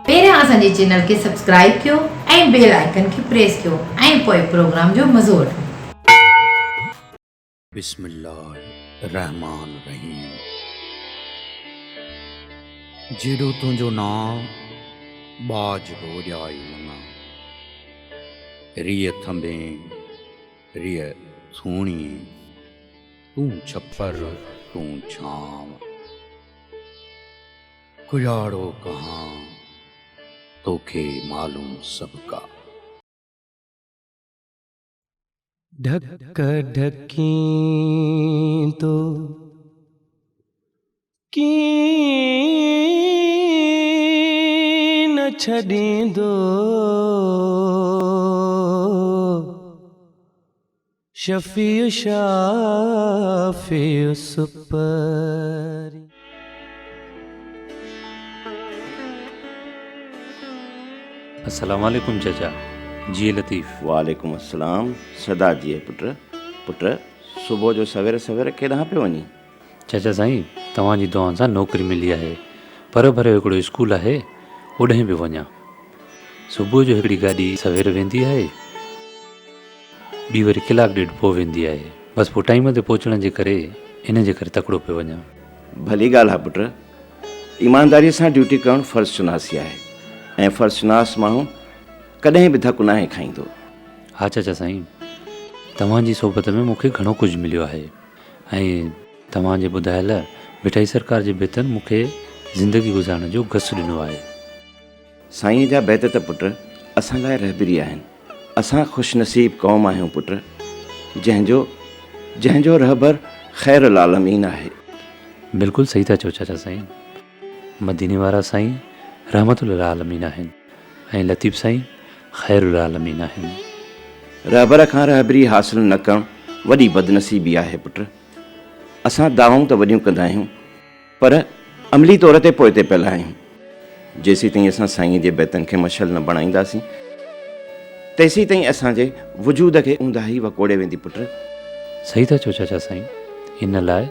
पहिरियां असांजे चैनल खे सब्सक्राइब कयो ऐं बेल आइकन खे प्रेस कयो ऐं पोइ प्रोग्राम जो मज़ो वठो। बिस्मिल्लाह रहमान रहीम। जेॾो तुंहिंजो नाम बाज रोॼाई मना, रिय थंबे रिय थूणी, तूं छप्पर तूं छांव, गुजारो कहाँ तोखे मालूम सबका। ढक ढकी तो की न छॾींदो, शफ़ी शाफ़ी सुपरी। अस्सलाम वालेकुम चाचा। जी लतीफ़। वालेकुम अस्सलाम। सदा जी पुट सुबुह जो सवेरे सवेरे केॾांहुं पियो वञी? चाचा साईं, तव्हांजी दुआउनि सां नौकिरी मिली आहे, पर भरे हिकिड़ो स्कूल आहे, ओॾे बि वञा। सुबुह जो हिकिड़ी गाॾी सवेरे वेंदी आहे, ॿी वरी कलाकु ॾेढ पोइ वेंदी आहे। बसि पोइ टाइम ते पहुचण जे करे इन जे करे तकिड़ो पियो वञा। भली ॻाल्हि आहे पुट, ईमानदारीअ सां ड्यूटी करणु फ़र्ज़ु शुनासी आहे ऐं फ़र्ज़ु शुनास माण्हू कॾहिं बि धकु नाहे खाईंदो। हा चाचा साईं, तव्हांजी सोबत में मूंखे घणो कुझु मिलियो आहे ऐं तव्हांजे ॿुधायल मिठाई सरकार जे बेतन मूंखे ज़िंदगी गुज़ारण जो घसु ॾिनो आहे। साईं जा बैत त पुट असां लाइ रहबरी आहिनि। असां ख़ुशनसीब क़ौम आहियूं पुट, जंहिंजो रहबर ख़ैरुल आलमीन आहे। बिल्कुलु सही था चओ चाचा साईं। मदीने वारा साईं रहमतुल आलमीन आहिनि ऐं लतीफ़ साईं ख़ैरुल आलमीन आहिनि। रहबर खां रहबरी हासिलु न करणु वॾी बदनसीबी आहे पुट। असां दावाऊं त वॾियूं कंदा आहियूं, पर अमली तौर ते पोइ ते पियल आहियूं। जेसीं ताईं असां साईं जे बैतनि खे मशल न बणाईंदासीं, तेसीं ताईं असांजे वजूद खे ऊंदाही वकोड़े वेंदी पुट। सही था चओ चाचा साईं। इन लाइ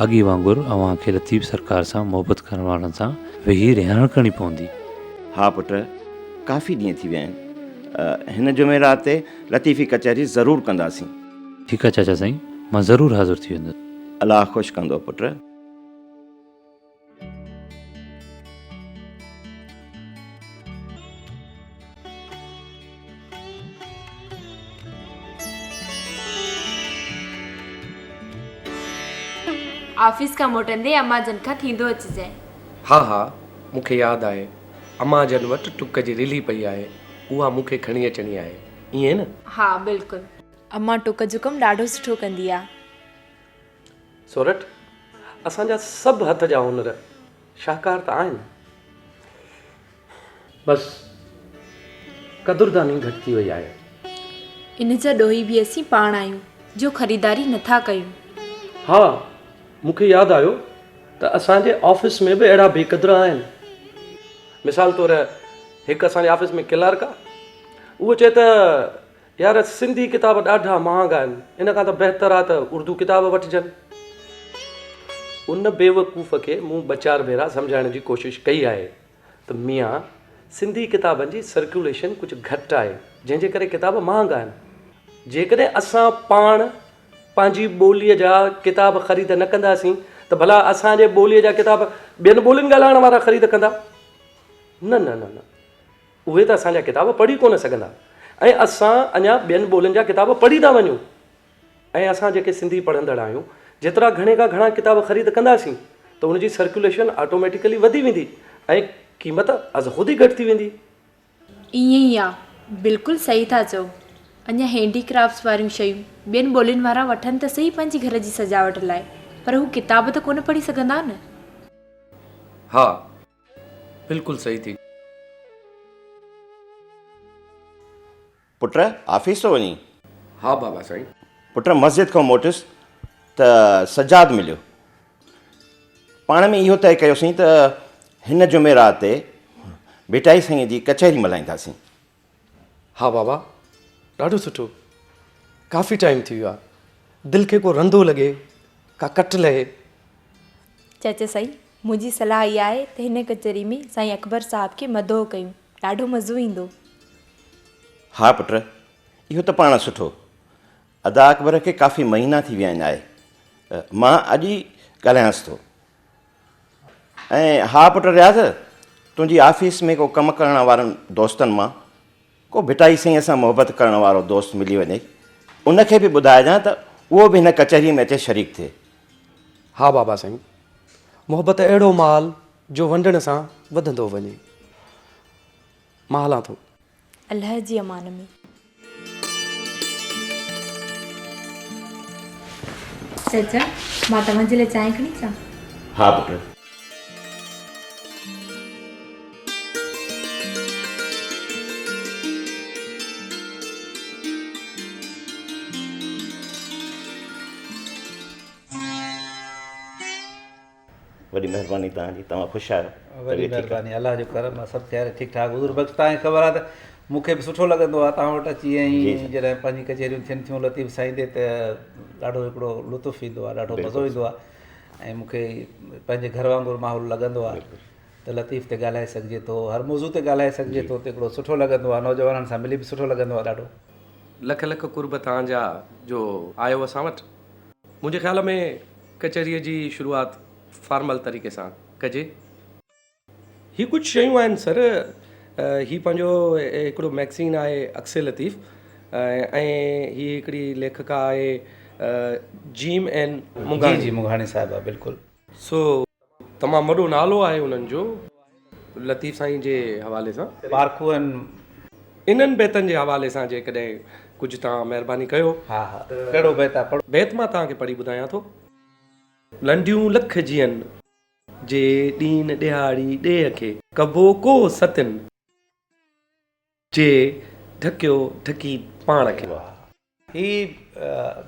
अॻे वांगुरु अव्हांखे लतीफ़ सरकार सां मोहबत करण वारनि सां वेही रिहाइण करणी पवंदी। हा पुट, काफ़ी ॾींहं थी विया आहिनि। हिन जुमेरात ते लतीफ़ी कचहरी ज़रूरु कंदासीं। ठीकु आहे चाचा साईं, मां ज़रूरु हाज़िर थी वेंदुसि। अलाह ख़ुशि कंदो पुट। ऑफिस खां मोटंदे अम्मा जन खां थींदो अचिजांइ। हा हा, मूंखे यादि आहे, अम्मा जन वटि टुक जी रिली पई आहे, उहा मूंखे खणी अचणी आहे, ईअं न? हा बिल्कुलु, अम्मा टुक जो कमु ॾाढो सुठो कंदी आहे। सोरठ, असांजा सभु हथ जा हुनर शाहकार त आहिनि, बसि क़दुरदानी घटि थी वई आहे। इन जा ॾोही बि असीं पाण आहियूं जो ख़रीदारी नथा कयूं। हा, मूंखे यादि आयो त असांजे ऑफिस में बि अहिड़ा बेक़दर आहिनि। मिसाल तौरु हिकु असांजे ऑफिस में क्लर्क आहे, उहो चए त यार सिंधी किताब ॾाढा महांगा आहिनि, इन खां त बहितर आहे त उर्दू किताब वठिजनि। उन बेवकूफ़ खे मूं ॿ चारि भेरा सम्झाइण जी कोशिशि कई आहे त मियां सिंधी किताबनि जी सर्कुलेशन कुझु घटि आहे, जंहिंजे करे किताब महांगा आहिनि। जेकॾहिं असां पाण पंहिंजी ॿोलीअ जा किताब ख़रीद न कंदासीं त भला असांजे ॿोलीअ जा किताब ॿियनि ॿोलियुनि ॻाल्हाइण वारा ख़रीद कंदा? न न न न, उहे त असांजा किताब पढ़ी कोन सघंदा ऐं असां अञा ॿियनि ॿोलियुनि जा किताब पढ़ी था वञूं। ऐं असां जेके सिंधी पढ़ंदड़ आहियूं, जेतिरा घणे खां घणा किताब ख़रीद कंदासीं त उनजी सर्कुलेशन ऑटोमेटिकली वधी वेंदी ऐं क़ीमत अज़ ख़ुदि ई घटि थी वेंदी। ईअं ई आहे, बिल्कुलु सही था चओ। अञा हैंडीक्राफ्ट्स वारियूं शयूं ॿियनि ॿोलियुनि वारा वठनि त सही पंहिंजी घर जी सजावट लाइ, पर हू किताब त कोन पढ़ी सघंदा न। हा, बिल्कुलु सही थी। पुट ऑफिस थो वञी? हा बाबा साईं। पुट मस्जिद खां मोटियुसि त सजाद मिलियो। पाण में इहो तइ कयोसीं त हिन जुमेरात ते भिटाई साईं जी कचहरी मल्हाईंदासीं। हा बाबा, ॾाढो सुठो। काफ़ी टाइम थी वियो आहे, दिलि खे को रंधो लॻे, का कट लहे। चाचा साईं, मुंहिंजी सलाह इहा आहे त हिन कचहरी में साईं अकबर साहब खे मदो कयूं, ॾाढो मज़ो ईंदो। हा पुट, इहो त पाण सुठो। अदा अकबर खे काफ़ी महीना थी विया आहिनि मां अॼु ई ॻाल्हायांसि थो। ऐं हा पुट रियाज़, तुंहिंजी ऑफिस में को कमु करण वारनि दोस्तनि मां को भिटाई साईं सां मोहबत करण वारो दोस्त मिली वञे, उनखे बि ॿुधाइजांइ त उहो बि हिन कचहरीअ में अचे शरीक थिए। हा बाबा साईं, मोहबत अहिड़ो माल जो वंडण सां वधंदो वञे। मां हलां थो। अल्लाह जी अमान में। चाचा, मां तव्हांजे लाइ चांहि खणी अचां? हा पुट। वॾी महिरबानी तव्हांजी, तव्हां ख़ुशि आहियो? वॾी महिरबानी, अलाह जो करम आहे, सभु ख़ैर ठीकु ठाकु। हुज़ूर बख़्श, तव्हांखे ख़बर आहे त मूंखे बि सुठो लॻंदो आहे तव्हां वटि अची ऐं जॾहिं पंहिंजी कचहरियूं थियनि थियूं लतीफ़ साईं ते, त ॾाढो हिकिड़ो लुत्फ़ु ईंदो आहे, ॾाढो मज़ो ईंदो आहे। ऐं मूंखे पंहिंजे घर वांगुरु माहौल लॻंदो आहे त लतीफ़ ते ॻाल्हाए सघिजे थो, हर मौज़ू ते ॻाल्हाए सघिजे थो, त हिकिड़ो सुठो लॻंदो आहे। नौजवाननि सां मिली बि सुठो लॻंदो आहे ॾाढो। लख लख कुर्ब तव्हांजा जो आयो असां वटि। मुंहिंजे ख़्याल में कचहरीअ जी शुरूआति फॉर्मल तरीक़े सां कजे। ही कुझु शयूं आहिनि सर। ही पंहिंजो हिकिड़ो मैगज़ीन आहे अक्से लतीफ़, ऐं ही हिकिड़ी लेखिका आहे जीम एन मुंगानी। जी मुंगानी साहिबा, बिल्कुलु। सो तमामु वॾो नालो आहे उन्हनि जो लतीफ़ साईं जे हवाले सां। पार्खू आहिनि इन्हनि बैतनि जे हवाले सां जेकॾहिं कुझु तव्हां महिरबानी कयो। हा हा, कहिड़ो बैत आहे? पढ़ो। बैत मां तव्हांखे पढ़ी ॿुधायां थो। लंडियूं लख जीअनि जे ॾीन ॾियारी ॾेह खे कबो को सतिन जे ढकियो ढकी पाण खे। ही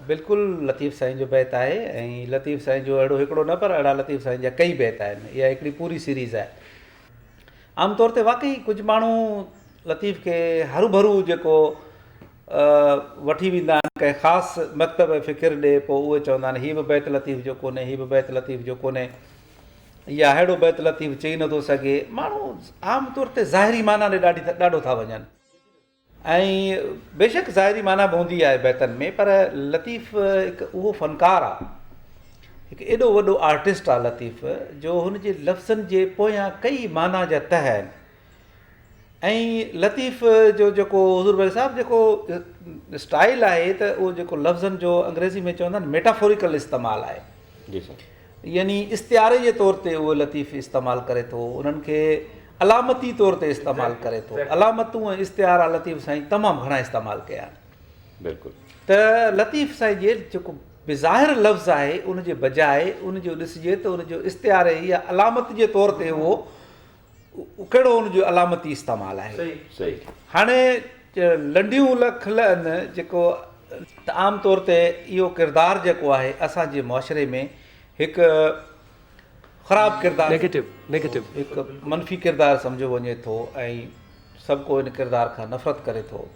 बिल्कुलु लतीफ़ साईं जो बैत आहे। ऐं लतीफ़ साईं जो अहिड़ो हिकिड़ो न, पर अहिड़ा लतीफ़ साईं जा कई बैत आहिनि। इहा हिकिड़ी पूरी सीरीज़ आहे। आमतौर ते वाक़ई कुझु माण्हू लतीफ़ खे हरू भरू जेको वठी वेंदा आहिनि कंहिं ख़ासि मकतब फ़िकिर ॾे, पोइ उहे चवंदा आहिनि हीअ बि बैत लतीफ़ जो कोन्हे, हीअ बि बैत लतीफ़ जो कोन्हे, या अहिड़ो बैत लतीफ़ चई नथो सघे। माण्हू आमतौर ते ज़ाहिरी माना ॾे ॾाढो था वञनि। ऐं बेशक ज़ाहिरी माना बि हूंदी आहे बैतनि में, पर लतीफ़ हिकु उहो फ़नकार आहे, हिकु एॾो वॾो आर्टिस्ट आहे लतीफ़, जो हुनजे लफ़्ज़नि जे पोयां कई माना जा तह आहिनि। ऐं लतीफ़ जो जेको हुज़ूर भाई साहब जेको स्टाइल आहे, त उहो जेको लफ़्ज़नि जो अंग्रेज़ी में चवंदा आहिनि मेटाफोरिकल इस्तेमालु आहे। जी सर। यानी इश्तिहारे जे तौर ते उहो लतीफ़ इस्तेमालु करे थो, उन्हनि खे अलामती तौर ते इस्तेमालु करे थो। अलामतूं ऐं इश्तिहार लतीफ़ साईं तमामु घणा इस्तेमालु कया आहिनि। बिल्कुलु। त लतीफ़ साईं जे जेको बेज़ाहिर लफ़्ज़ आहे, उनजे बजाए उनजो ॾिसिजे त उनजो इश्तिहारे या अलामत जे तौर ते उहो कहिड़ो उनजो अलामती इस्तेमालु आहे। सही। हाणे लंडियूं लख आहिनि जेको त आम तौर ते इहो किरदारु जेको आहे असांजे मुआशिरे में हिकु ख़राबु किरदारु, नेगेटिव हिकु मनफ़ी किरदारु सम्झो वञे थो, ऐं सभु को इन किरदार खां नफ़रत करे थो।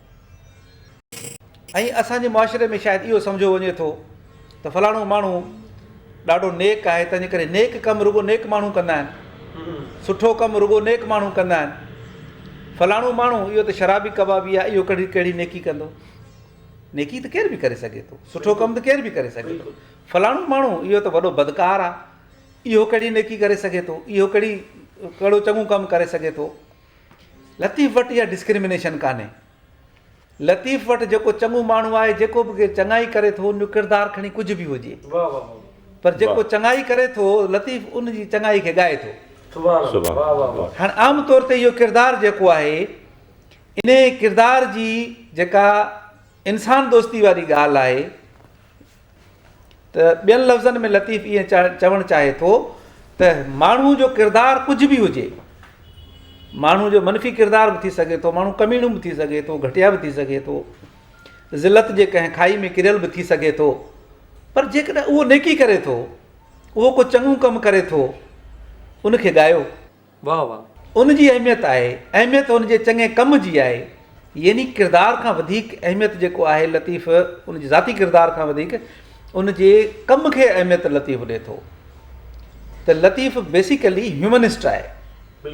ऐं असांजे मुआशिरे में शायदि इहो सम्झो वञे थो त फलाणो माण्हू ॾाढो नेक आहे, तंहिंजे करे नेक कमु रुॻो नेक माण्हू कंदा आहिनि, सुठो कमु रुॻो नेक माण्हू कंदा आहिनि। फलाणो माण्हू इहो त शराबी कबाबी आहे, इहो कहिड़ी नेकी कंदो? नेकी त केरु बि करे सघे थो, सुठो कमु त केरु बि करे सघे थो। फलाणो माण्हू इहो त वॾो बदकार आहे, इहो कहिड़ी नेकी करे सघे थो, इहो कहिड़ो चङो कमु करे सघे थो। लतीफ़ वटि इहा डिस्क्रिमिनेशन कान्हे। लतीफ़ वटि जेको चङो माण्हू आहे, जेको बि चङाई करे थो, उनजो किरदारु खणी कुझु बि हुजे, पर जेको चङाई करे थो, लतीफ़ उनजी चङाई खे ॻाए थो। हाणे आम तौर ते इहो किरदारु जेको आहे, इन किरदार जी जेका इंसान दोस्ती वारी ॻाल्हि आहे, त ॿियनि लफ़्ज़नि में लतीफ़ ईअं चवणु चाहे थो त माण्हू जो किरदारु कुझु बि हुजे, माण्हू जो मनफ़ी किरदारु बि थी सघे थो, माण्हू कमीणो बि थी सघे थो, घटिया बि थी सघे थो, ज़िलत जे कंहिं खाई में किरियल बि थी सघे थो, पर जेकॾहिं उहो नेकी करे थो, उहो को चङो कमु करे थो, उनखे ॻायो। वाह वाह। उन जी अहमियत आहे, अहमियत उन जे चङे कम जी आहे, यानी किरदार खां वधीक अहमियत जेको आहे लतीफ़ उन जे ज़ाती किरदार खां वधीक उन जे कम खे अहमियत लतीफ़ ॾिए थो। त लतीफ़ बेसिकली ह्यूमनिस्ट आहे,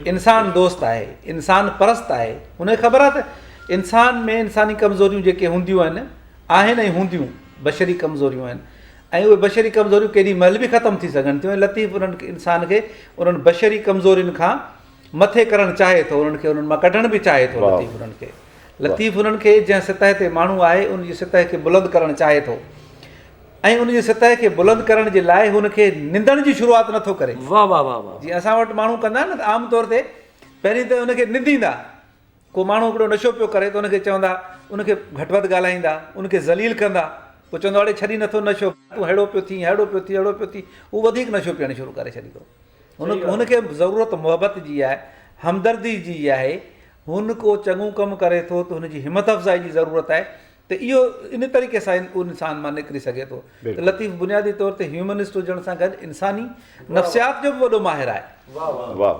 इंसान दोस्त आहे, इंसान परस्त आहे। हुनखे ख़बर आहे त इंसान में इंसानी कमज़ोरियूं जेके हूंदियूं आहिनि ऐं हूंदियूं बशरी कमज़ोरियूं आहिनि, ऐं उहे बशरी कमज़ोरियूं केॾी महिल बि ख़तमु थी सघनि थियूं। ऐं लतीफ़ उन्हनि खे इंसान खे उन्हनि बशरी कमज़ोरियुनि खां मथे करणु चाहे थो, उन्हनि खे उन्हनि मां कढण बि चाहे थो। लतीफ़ उन्हनि खे उन्हनि खे जंहिं सतह ते माण्हू आहे उन जी सतह खे बुलंद करणु चाहे थो, ऐं उन जी सतह खे बुलंद करण जे लाइ हुनखे निंदण जी शुरूआति नथो करे। वाह वाह वाह वाह। जीअं असां वटि माण्हू कंदा आहिनि न, आमतौर ते पहिरीं त उनखे निंदींदा। को माण्हू हिकिड़ो नशो पियो करे त उनखे चवंदा, उनखे घटि वधि ॻाल्हाईंदा, उनखे ज़लील कंदा, पोइ चवंदा अड़े छॾी नथो नशो, तूं अहिड़ो पियो थी, अहिड़ो पियो थी, अहिड़ो पियो थी, उहो वधीक नशो पीअणु शुरू करे छॾींदो। हुनखे ज़रूरत मुहबत जी आहे, हमदर्दी जी आहे। हुन को चङो कमु करे थो त हुनजी हिमत अफ़ज़ाई जी ज़रूरत आहे। त इहो इन तरीक़े सां इंसान मां निकिरी सघे थो। त लतीफ़ बुनियादी तौर ते ह्यूमनिस्ट हुजण सां गॾु इंसानी नफ़्सियात जो बि वॾो माहिर आहे। वाह।